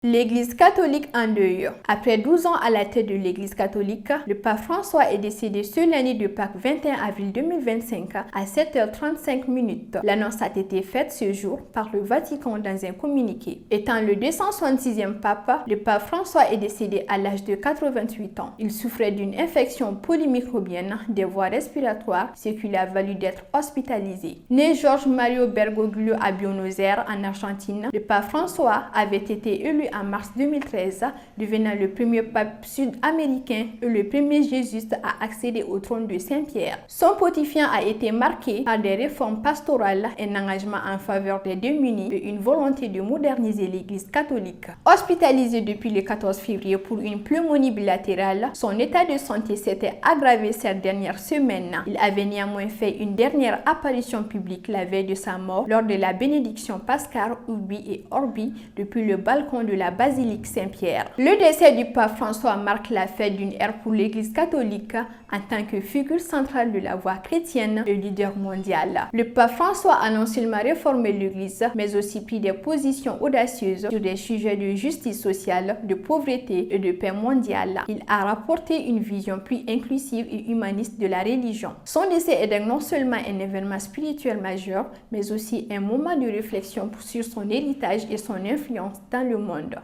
L'Église catholique en deuil. Après 12 ans à la tête de l'Église catholique, le pape François est décédé ce lundi de Pâques 21 avril 2025 à 7h35. L'annonce a été faite ce jour par le Vatican dans un communiqué. Étant le 266e pape, le pape François est décédé à l'âge de 88 ans. Il souffrait d'une infection polymicrobienne des voies respiratoires, ce qui lui a valu d'être hospitalisé. Né Jorge Mario Bergoglio à Buenos Aires en Argentine, le pape François avait été élu en mars 2013, devenant le premier pape sud-américain et le premier jésuite à accéder au trône de Saint-Pierre. Son pontificat a été marqué par des réformes pastorales, un engagement en faveur des démunis et une volonté de moderniser l'Église catholique. Hospitalisé depuis le 14 février pour une pneumonie bilatérale, son état de santé s'était aggravé ces dernières semaines. Il avait néanmoins fait une dernière apparition publique la veille de sa mort lors de la bénédiction pascale Urbi et Orbi depuis le balcon de la basilique Saint-Pierre. Le décès du pape François marque la fin d'une ère pour l'Église catholique en tant que figure centrale de la voie chrétienne et leader mondial. Le pape François a non seulement réformé l'Église, mais aussi pris des positions audacieuses sur des sujets de justice sociale, de pauvreté et de paix mondiale. Il a rapporté une vision plus inclusive et humaniste de la religion. Son décès est donc non seulement un événement spirituel majeur, mais aussi un moment de réflexion sur son héritage et son influence dans le monde.